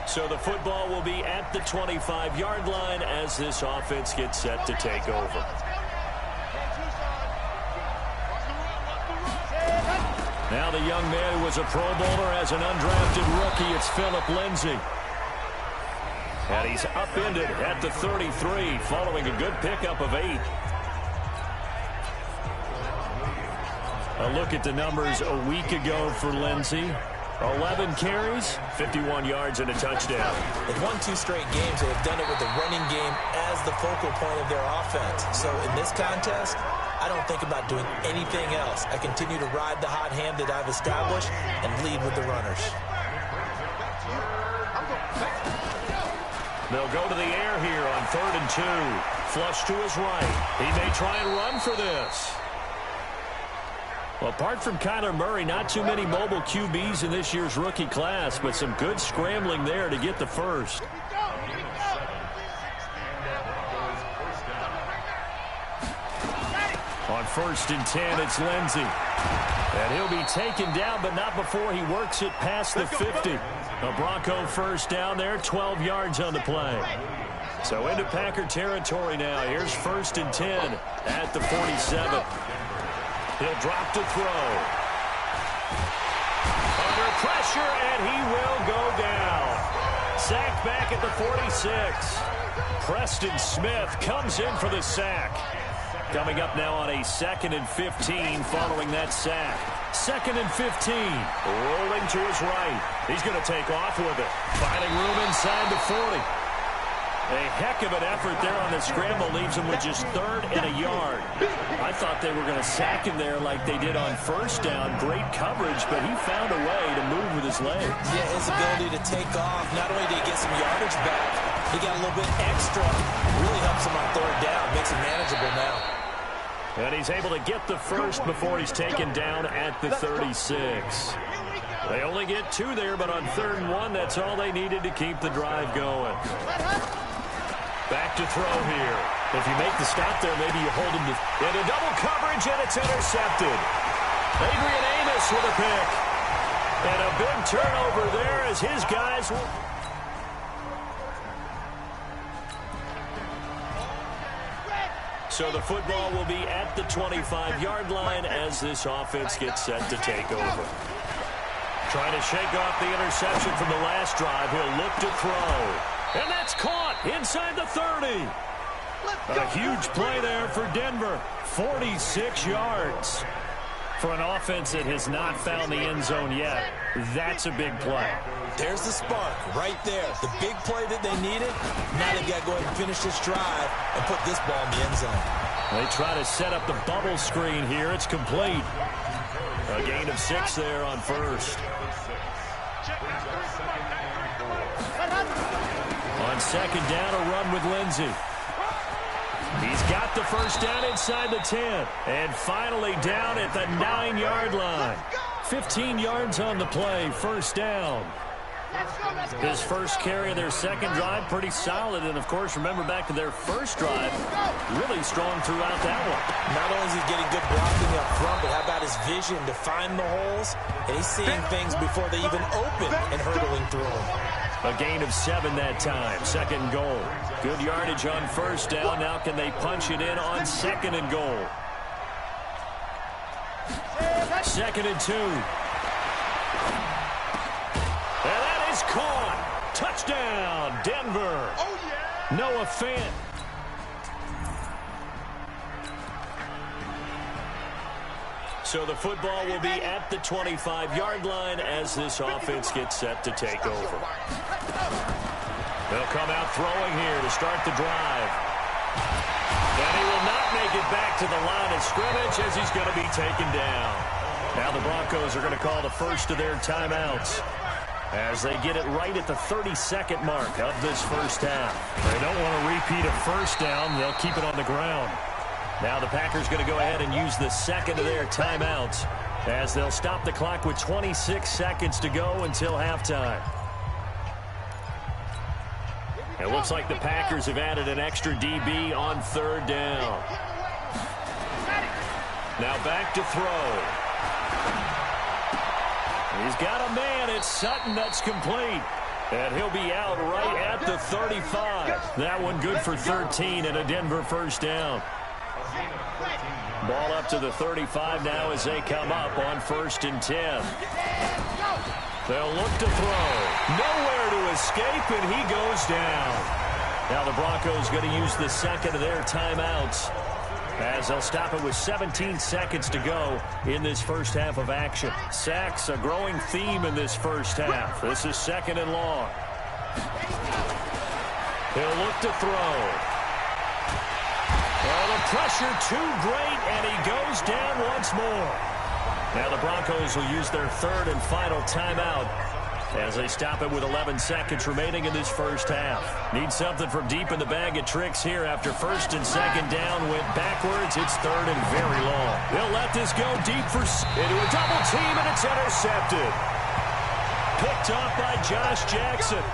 So the football will be at the 25-yard line as this offense gets set to take over. Now the young man who was a Pro Bowler as an undrafted rookie, it's Phillip Lindsay. And he's upended at the 33 following a good pickup of 8. A look at the numbers a week ago for Lindsay. 11 carries, 51 yards, and a touchdown. They've won 2 straight games. They've done it with the running game as the focal point of their offense. So in this contest, I don't think about doing anything else. I continue to ride the hot hand that I've established and lead with the runners. They'll go to the air here on 3rd and 2. Flush to his right. He may try and run for this. Well, apart from Kyler Murray, not too many mobile QBs in this year's rookie class, but some good scrambling there to get the first. On 1st and 10, it's Lindsay. And he'll be taken down, but not before he works it past the 50. A Bronco first down there, 12 yards on the play. So into Packer territory now. Here's 1st and 10 at the 47. He'll drop to throw. Under pressure, and he will go down. Sacked back at the 46. Preston Smith comes in for the sack. Coming up now on a 2nd and 15 following that sack. 2nd and 15. Rolling to his right. He's going to take off with it. Finding room inside the 40. A heck of an effort there on the scramble. Leaves him with just 3rd and a yard. I thought they were going to sack him there like they did on 1st down. Great coverage, but he found a way to move with his legs. Yeah, his ability to take off. Not only did he get some yardage back, he got a little bit extra. Really helps him on 3rd down. Makes it manageable now. And he's able to get the first before he's taken down at the 36. They only get 2 there, but on 3rd and 1, that's all they needed to keep the drive going. Back to throw here. If you make the stop there, maybe you hold him into double coverage, and it's intercepted. Adrian Amos with a pick. And a big turnover there as his guys... So the football will be at the 25-yard line as this offense gets set to take over. Trying to shake off the interception from the last drive. He'll look to throw. And that's caught inside the 30. A huge play there for Denver. 46 yards. For an offense that has not found the end zone yet, that's a big play. There's the spark right there. The big play that they needed. Now they've got to go ahead and finish this drive and put this ball in the end zone. They try to set up the bubble screen here. It's complete. A gain of 6 there on 1st. On 2nd down, a run with Lindsay. He's got the first down inside the 10. And finally down at the 9-yard line. 15 yards on the play, 1st down. His first carry of their 2nd drive, pretty solid. And, of course, remember back to their 1st drive, really strong throughout that one. Not only is he getting good blocking up front, but how about his vision to find the holes? And he's seeing things before they even open and hurdling through them. A gain of 7 that time, 2nd and goal. Good yardage on 1st down. Now can they punch it in on 2nd and goal? 2nd and 2. And that is caught. Touchdown, Denver. Oh, yeah. Noah Fant. So the football will be at the 25-yard line as this offense gets set to take over. They'll come out throwing here to start the drive. And he will not make it back to the line of scrimmage as he's going to be taken down. Now the Broncos are going to call the first of their timeouts as they get it right at the 32nd mark of this 1st half. They don't want to repeat a 1st down. They'll keep it on the ground. Now the Packers going to go ahead and use the 2nd of their timeouts as they'll stop the clock with 26 seconds to go until halftime. It looks like the Packers have added an extra DB on 3rd down. Now back to throw. He's got a man. It's Sutton. That's complete. And he'll be out right at the 35. That one good for 13 and a Denver first down. Ball up to the 35 now as they come up on 1st and 10. They'll look to throw. Nowhere to escape, and he goes down. Now the Broncos going to use the second of their timeouts as they'll stop it with 17 seconds to go in this first half of action. Sacks, a growing theme in this first half. This is 2nd and long. He'll look to throw. Well, the pressure too great, and he goes down once more. Now the Broncos will use their 3rd and final timeout as they stop it with 11 seconds remaining in this first half. Need something from deep in the bag of tricks here after 1st and 2nd down. Went backwards. It's 3rd and very long. They'll let this go deep into a double team, and it's intercepted. Picked off by Josh Jackson.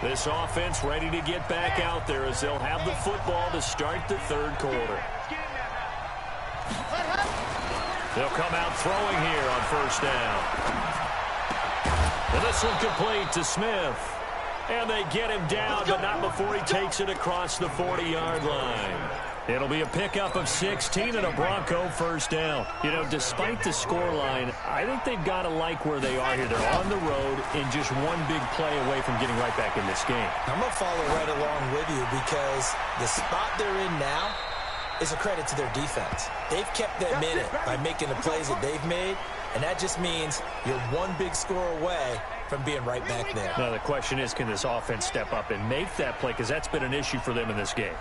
This offense ready to get back out there as they'll have the football to start the 3rd quarter. They'll come out throwing here on 1st down. And this one complete to Smith. And they get him down, but not before he takes it across the 40-yard line. It'll be a pickup of 16 and a Bronco first down. You know, despite the scoreline, I think they've got to like where they are here. They're on the road and just one big play away from getting right back in this game. I'm going to follow right along with you because the spot they're in now is a credit to their defense. They've kept them in it by making the plays that they've made, and that just means you're one big score away from being right back there. Now, the question is, can this offense step up and make that play? Because that's been an issue for them in this game.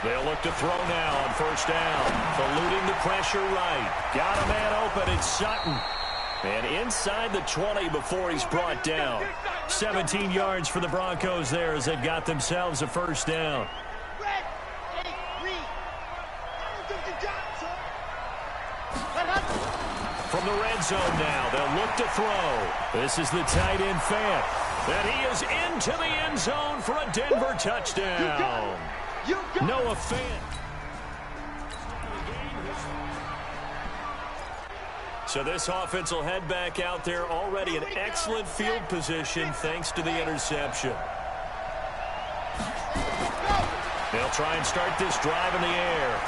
They'll look to throw now on 1st down. Eluding the pressure right. Got a man open. It's Sutton. And inside the 20 before he's brought down. 17 yards for the Broncos there as they've got themselves a first down. From the red zone now, they'll look to throw. This is the tight end Fant. And he is into the end zone for a Denver touchdown. Noah Fant. So this offense will head back out there already in excellent field position thanks to the interception. They'll try and start this drive in the air.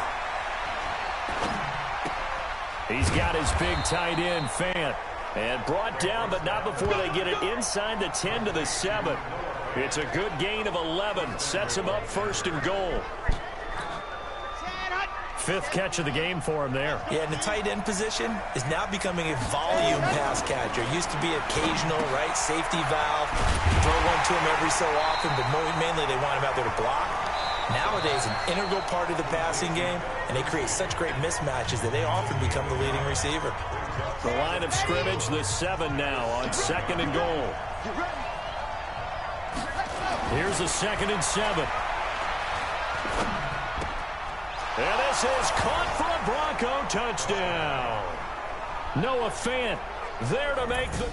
He's got his big tight end, Fant. And brought down, but not before they get it inside the 10 to the 7. It's a good gain of 11. Sets him up 1st and goal. 5th catch of the game for him there. Yeah, and the tight end position is now becoming a volume pass catcher. Used to be occasional, right? Safety valve. Throw one to him every so often, but mainly they want him out there to block. Nowadays, an integral part of the passing game, and they create such great mismatches that they often become the leading receiver. The line of scrimmage, the 7 now on 2nd and goal. Here's a 2nd and 7. And this is caught for a Bronco touchdown. Noah Fant there to make the...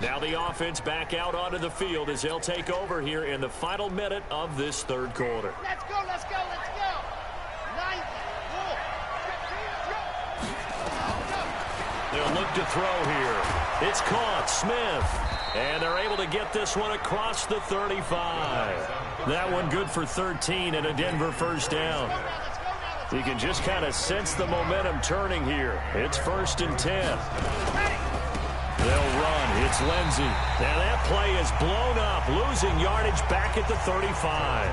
Now the offense back out onto the field as they'll take over here in the final minute of this 3rd quarter. Let's go, let's go, let's go. 90, They'll look to throw here. It's caught. Smith. And they're able to get this one across the 35. That one good for 13 and a Denver first down. You can just kind of sense the momentum turning here. It's 1st and 10. They'll run. It's Lindsey. And that play is blown up, losing yardage back at the 35.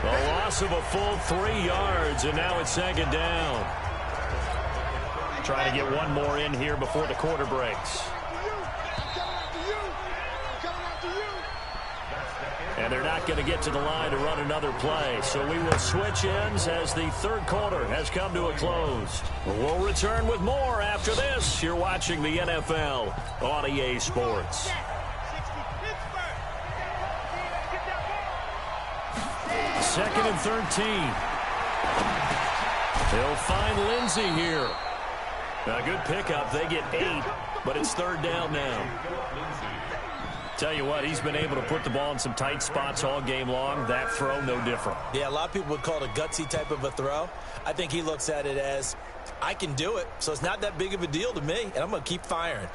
A loss of a full 3 yards, and now it's 2nd down. Trying to get one more in here before the quarter breaks. And they're not going to get to the line to run another play. So we will switch ends as the 3rd quarter has come to a close. We'll return with more after this. You're watching the NFL on EA Sports. 2nd and 13. They'll find Lindsey here. A good pickup. They get 8, but it's 3rd down now. Tell you what, he's been able to put the ball in some tight spots all game long. That throw, no different. Yeah, a lot of people would call it a gutsy type of a throw. I think he looks at it as, I can do it, so it's not that big of a deal to me, and I'm going to keep firing.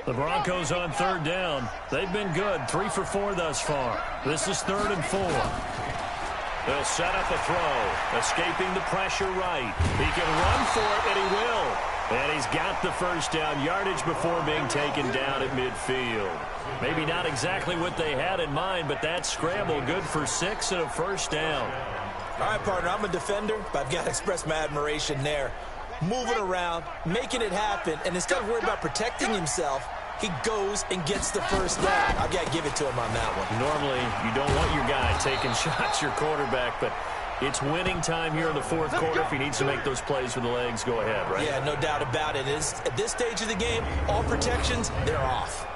The Broncos on third down. They've been good, 3 for 4 thus far. This is 3rd and 4. They'll set up a throw, escaping the pressure right. He can run for it, and he will. And he's got the first down yardage before being taken down at midfield. Maybe not exactly what they had in mind, but that scramble good for 6 and a first down. All right, partner, I'm a defender, but I've got to express my admiration there. Moving around, making it happen, and instead of worrying about protecting himself, he goes and gets the first down. I've got to give it to him on that one. Normally, you don't want your guy taking shots, your quarterback, but it's winning time here in the 4th quarter. If he needs to make those plays with the legs, go ahead, right? Yeah, no doubt about it. At this stage of the game, all protections, they're off.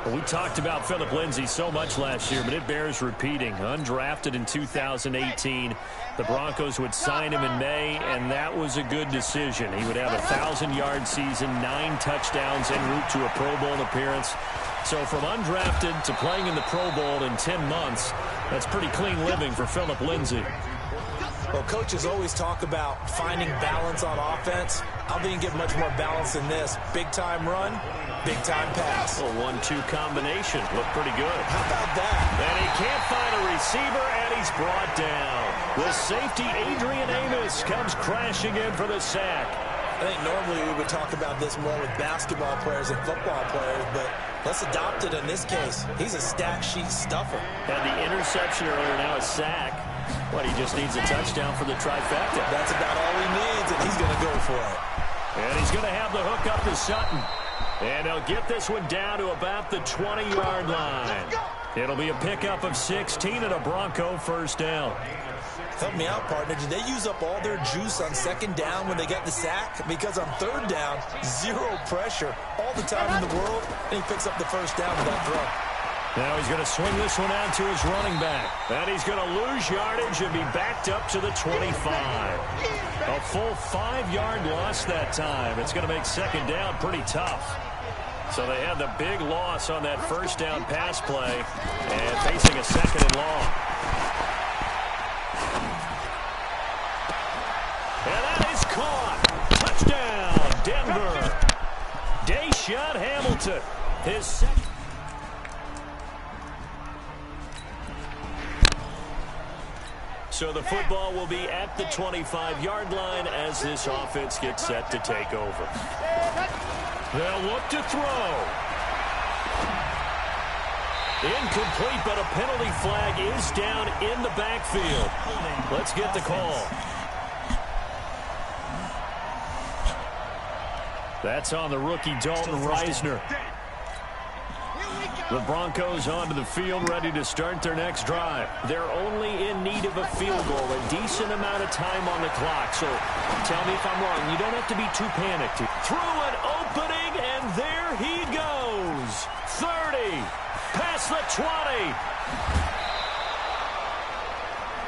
Well, we talked about Phillip Lindsay so much last year, but it bears repeating. Undrafted in 2018, the Broncos would sign him in May, and that was a good decision. He would have a 1,000-yard season, 9 touchdowns en route to a Pro Bowl appearance. So from undrafted to playing in the Pro Bowl in 10 months, that's pretty clean living for Phillip Lindsay. Well, coaches always talk about finding balance on offense. I'll be give much more balance than this. Big-time run, big-time pass. A 1-2 combination. Looked pretty good. How about that? And he can't find a receiver, and he's brought down. The safety, Adrian Amos, comes crashing in for the sack. I think normally we would talk about this more with basketball players and football players, but let's adopt it in this case. He's a stat sheet stuffer. Had the interception earlier, now a sack. But he just needs a touchdown for the trifecta. That's about all he needs, and he's going to go for it. And he's going to have the hook up to Sutton. And he'll get this one down to about the 20-yard line. It'll be a pickup of 16 and a Bronco first down. Help me out, partner. Did they use up all their juice on 2nd down when they got the sack? Because on 3rd down, 0 pressure all the time in the world, and he picks up the first down with that throw. Now he's going to swing this one out to his running back. And he's going to lose yardage and be backed up to the 25. A full 5-yard loss that time. It's going to make 2nd down pretty tough. So they had the big loss on that first down pass play and facing a 2nd and long. And that is caught. Touchdown, Denver. Deshaun Hamilton, his second. So the football will be at the 25-yard line as this offense gets set to take over. They'll look to throw. Incomplete, but a penalty flag is down in the backfield. Let's get the call. That's on the rookie Dalton Reisner. The Broncos onto the field, ready to start their next drive. They're only in need of a field goal, a decent amount of time on the clock. So tell me if I'm wrong. You don't have to be too panicked. Through an opening, and there he goes. 30, past the 20.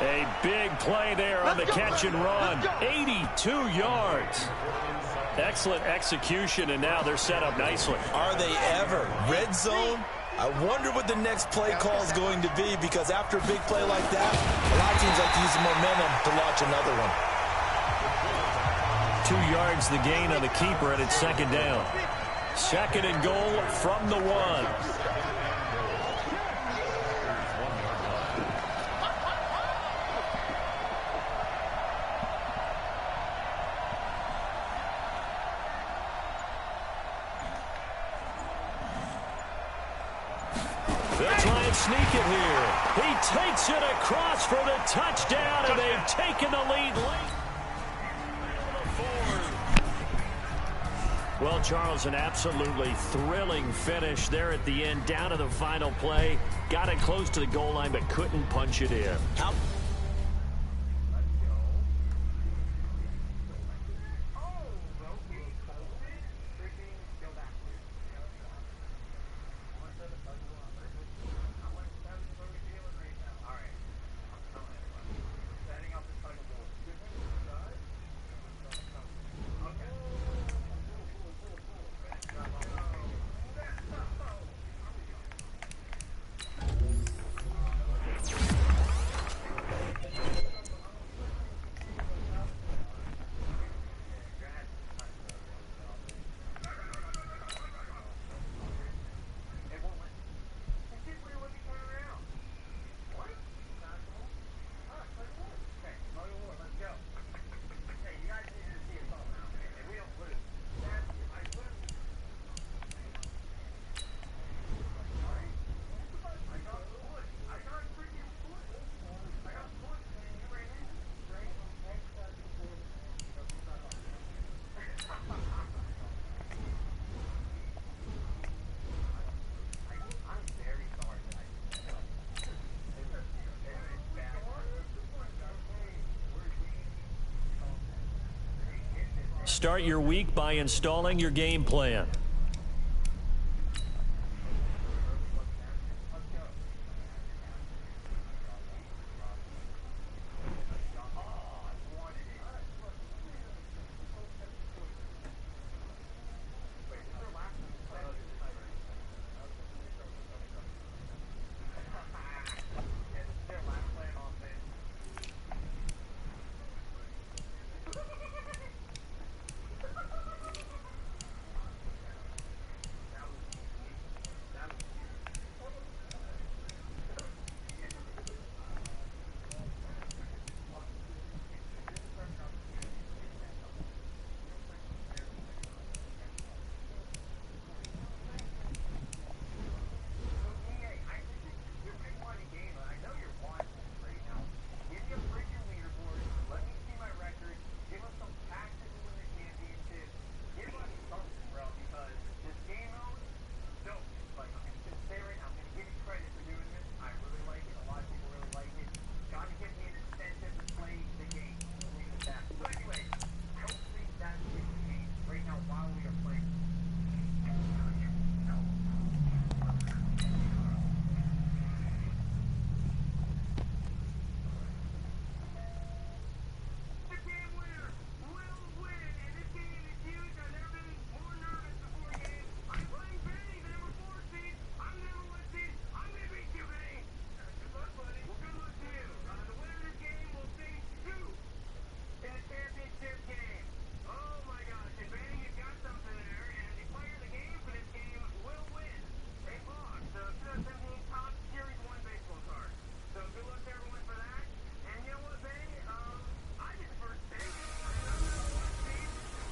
A big play there on the catch and run. 82 yards. Excellent execution, and now they're set up nicely. Are they ever? Red zone? I wonder what the next play call is going to be, because after a big play like that, a lot of teams like to use the momentum to launch another one. 2 yards the gain on the keeper, and it's 2nd down. 2nd and goal from the 1. Sneak it here. He takes it across for the touchdown, and they've taken the lead late. Well, Charles, an absolutely thrilling finish there at the end, down to the final play. Got it close to the goal line, but couldn't punch it in. start your week by installing your game plan.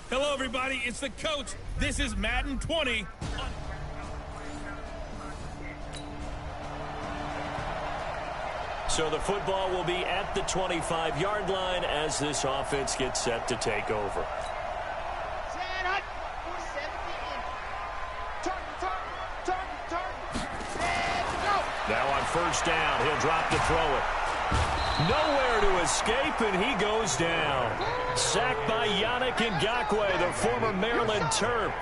Hello, everybody. It's the coach. This is Madden 20. So the football will be at the 25-yard line as this offense gets set to take over. Now on first down, he'll drop to throw it. Nowhere to escape, and he goes down. Sacked by Yannick Ngakoue, the former Maryland Terp.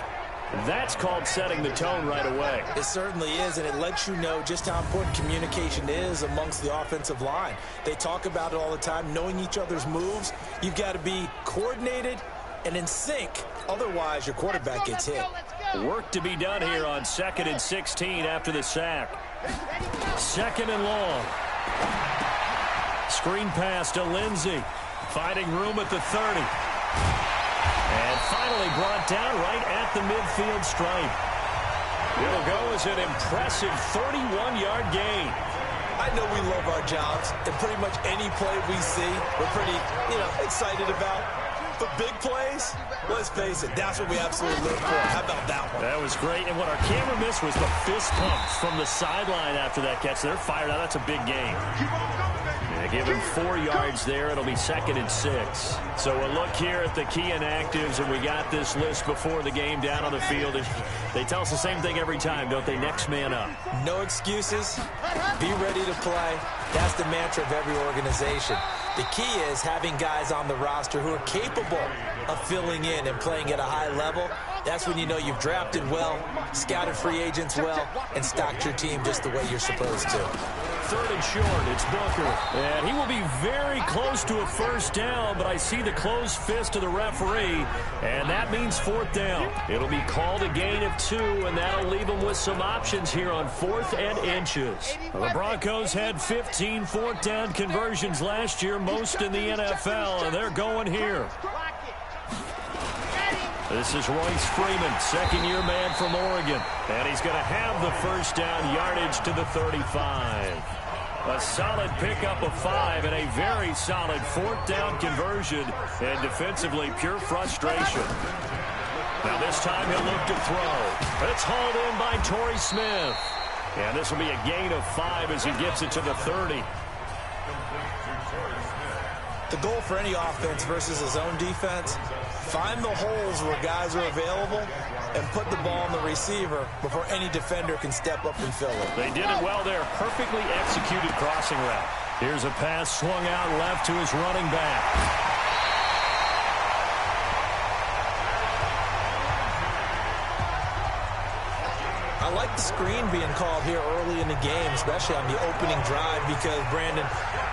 That's called setting the tone right away. It certainly is, and it lets you know just how important communication is amongst the offensive line. They talk about it all the time, knowing each other's moves. You've got to be coordinated and in sync. Otherwise, your quarterback gets hit. Work to be done here on 2nd and 16 after the sack. 2nd and long. Screen pass to Lindsey. Finding room at the 30. And finally brought down right at the midfield stripe. It'll go as an impressive 31-yard gain. I know we love our jobs, and pretty much any play we see, we're pretty, excited about. But big plays, let's face it, that's what we absolutely live for. How about that one? That was great. And what our camera missed was the fist pumps from the sideline after that catch. They're fired out. That's a big gain. Give him 4 yards there. It'll be 2nd and 6. So we'll look here at the key inactives, and we got this list before the game down on the field. They tell us the same thing every time, don't they? Next man up. No excuses. Be ready to play. That's the mantra of every organization. The key is having guys on the roster who are capable of filling in and playing at a high level. That's when you know you've drafted well, scouted free agents well, and stocked your team just the way you're supposed to. 3rd and short, it's Booker. And he will be very close to a first down, but I see the closed fist of the referee, and that means 4th down. It'll be called a gain of 2, and that'll leave them with some options here on 4th and inches. The Broncos had 15 4th down conversions last year, most in the NFL, and they're going here. This is Royce Freeman, second-year man from Oregon, and he's going to have the first down yardage to the 35. A solid pickup of 5 and a very solid 4th down conversion, and defensively pure frustration. Now this time he'll look to throw. It's hauled in by Torrey Smith. And this will be a gain of 5 as he gets it to the 30. The goal for any offense versus his own defense, find the holes where guys are available and put the ball on the receiver before any defender can step up and fill it. They did it well there. Perfectly executed crossing route. Here's a pass swung out left to his running back. I like the screen being called here early in the game, especially on the opening drive, because, Brandon,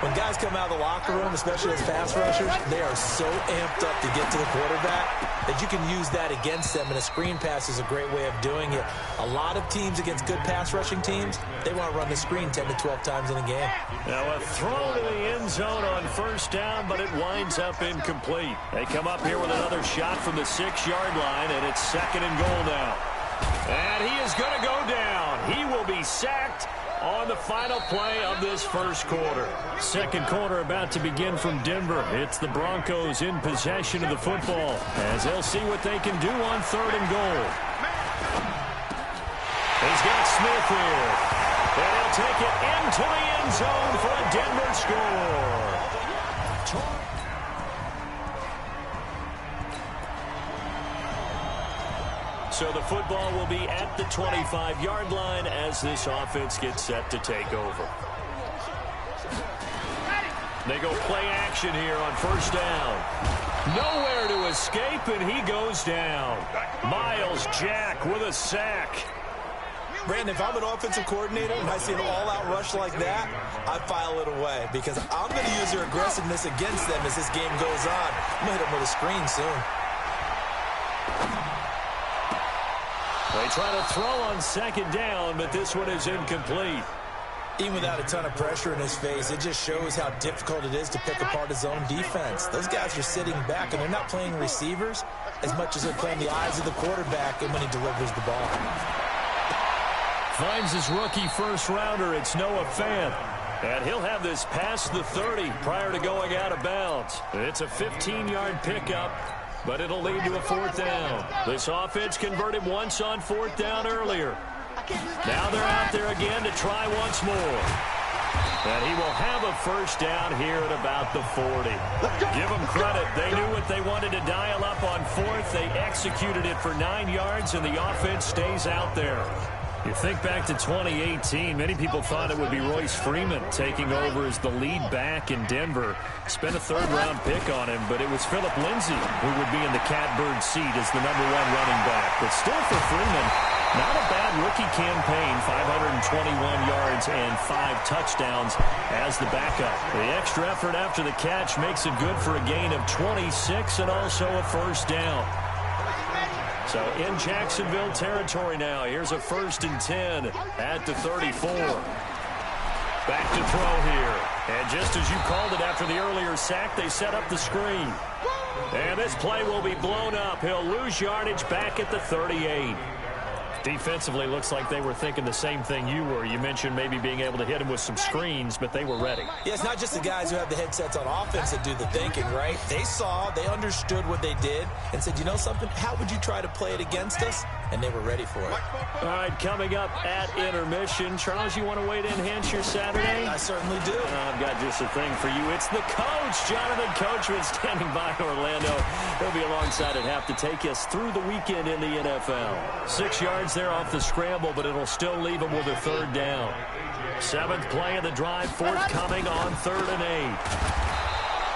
when guys come out of the locker room, especially as pass rushers, they are so amped up to get to the quarterback that you can use that against them, and a screen pass is a great way of doing it. A lot of teams against good pass rushing teams, they want to run the screen 10 to 12 times in a game. Now a throw to the end zone on first down, but it winds up incomplete. They come up here with another shot from the 6-yard line, and it's 2nd and goal now. And he is going to go down. He will be sacked on the final play of this first quarter. Second quarter about to begin from Denver. It's the Broncos in possession of the football as they'll see what they can do on 3rd and goal. He's got Smith here. And he'll take it into the end zone for a Denver score. So the football will be at the 25-yard line as this offense gets set to take over. They go play action here on first down. Nowhere to escape, and he goes down. Miles Jack with a sack. Brandon, if I'm an offensive coordinator and I see an all-out rush like that, I file it away because I'm going to use their aggressiveness against them as this game goes on. I'm going to hit them with a screen soon. They try to throw on 2nd down, but this one is incomplete. Even without a ton of pressure in his face, it just shows how difficult it is to pick apart his own defense. Those guys are sitting back, and they're not playing receivers as much as they're playing the eyes of the quarterback and when he delivers the ball. Finds his rookie first-rounder. It's Noah Fant. And he'll have this past the 30 prior to going out of bounds. It's a 15-yard pickup, but it'll lead to a 4th down. This offense converted once on 4th down earlier. Now they're out there again to try once more. And he will have a first down here at about the 40. Give them credit. They knew what they wanted to dial up on 4th. They executed it for 9 yards, and the offense stays out there. You think back to 2018, many people thought it would be Royce Freeman taking over as the lead back in Denver. Spent a 3rd-round pick on him, but it was Phillip Lindsay who would be in the catbird seat as the #1 running back. But still for Freeman, not a bad rookie campaign, 521 yards and 5 touchdowns as the backup. The extra effort after the catch makes it good for a gain of 26 and also a first down. So in Jacksonville territory now. Here's a 1st and 10 at the 34. Back to throw here. And just as you called it after the earlier sack, they set up the screen. And this play will be blown up. He'll lose yardage back at the 38. Defensively, looks like they were thinking the same thing you were. You mentioned maybe being able to hit him with some screens, but they were ready. Yeah, it's not just the guys who have the headsets on offense that do the thinking, right? They saw, they understood what they did, and said, you know something, how would you try to play it against us? And they were ready for it. All right, coming up at intermission. Charles, you want to wait to enhance your Saturday? I certainly do. I've got just a thing for you. It's the coach, Jonathan Coachman, standing by in Orlando. He'll be alongside at half to take us through the weekend in the NFL. 6 yards there off the scramble, but it'll still leave him with a 3rd down. 7th play of the drive, forthcoming on 3rd and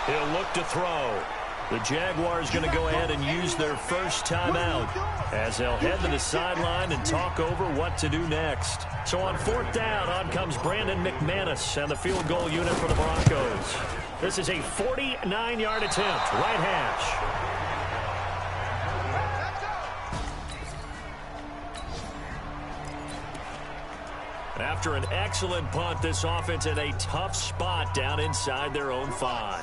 8. He'll look to throw. The Jaguars going to go ahead and use their first timeout as they'll head to the sideline and talk over what to do next. So on 4th down, on comes Brandon McManus and the field goal unit for the Broncos. This is a 49-yard attempt, right hash. After an excellent punt, this offense in a tough spot down inside their own 5.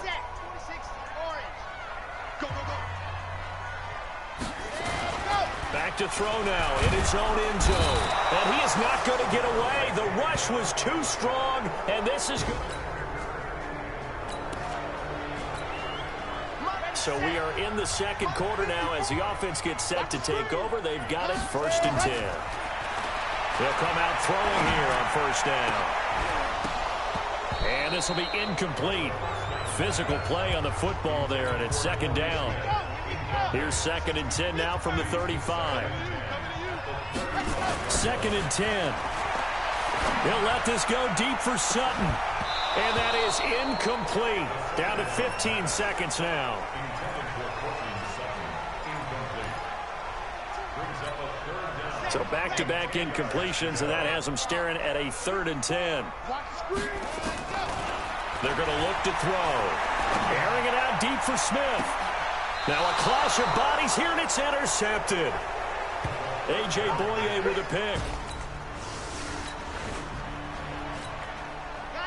Back to throw now in his own end zone. And he is not going to get away. The rush was too strong, and this is good. So we are in the 2nd quarter now as the offense gets set to take over. They've got it 1st and 10. They'll come out throwing here on 1st down. And this will be incomplete. Physical play on the football there, and it's 2nd down. Here's 2nd and 10 now from the 35. 2nd and 10. He'll let this go deep for Sutton. And that is incomplete. Down to 15 seconds now. So back-to-back incompletions, and that has them staring at a 3rd and 10. They're going to look to throw. Airing it out deep for Smith. Now a clash of bodies here, and it's intercepted. A.J. Boye with a pick.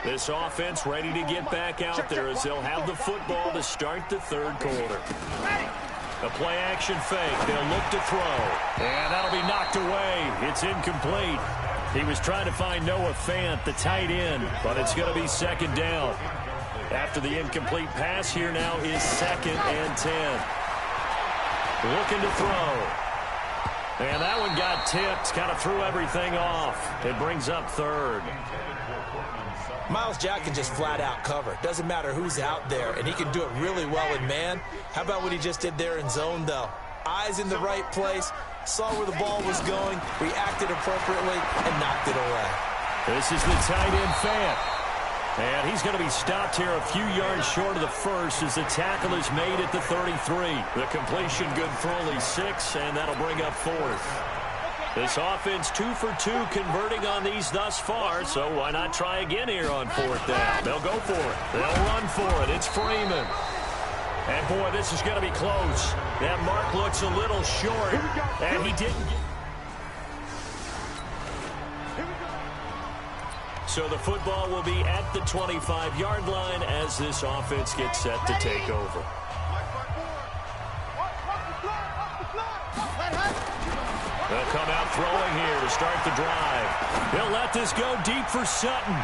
This offense ready to get back out there as they'll have the football to start the 3rd quarter. A play-action fake. They'll look to throw. And that'll be knocked away. It's incomplete. He was trying to find Noah Fant, the tight end, but it's going to be 2nd down. After the incomplete pass, here now is 2nd and 10. Looking to throw. And that one got tipped. Kind of threw everything off. It brings up 3rd. Myles Jack can just flat out cover. Doesn't matter who's out there, and he can do it really well in man. How about what he just did there in zone, though? Eyes in the right place, saw where the ball was going, reacted appropriately, and knocked it away. This is the tight end Fant. And he's going to be stopped here a few yards short of the first as the tackle is made at the 33. The completion good for only 6, and that'll bring up 4th. This offense 2 for 2 converting on these thus far, so why not try again here on 4th down? They'll go for it. They'll run for it. It's Freeman. And, boy, this is going to be close. That mark looks a little short, and he didn't get... So the football will be at the 25-yard line as this offense gets set to take over. They'll come out throwing here to start the drive. They'll let this go deep for Sutton.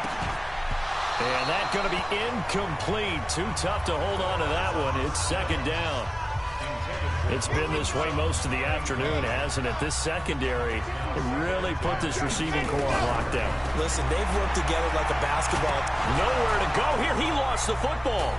And that's going to be incomplete. Too tough to hold on to that one. It's 2nd down. It's been this way most of the afternoon, hasn't it? This secondary really put this receiving core on lockdown. Listen, they've worked together like a basketball. Nowhere to go here. He lost the football.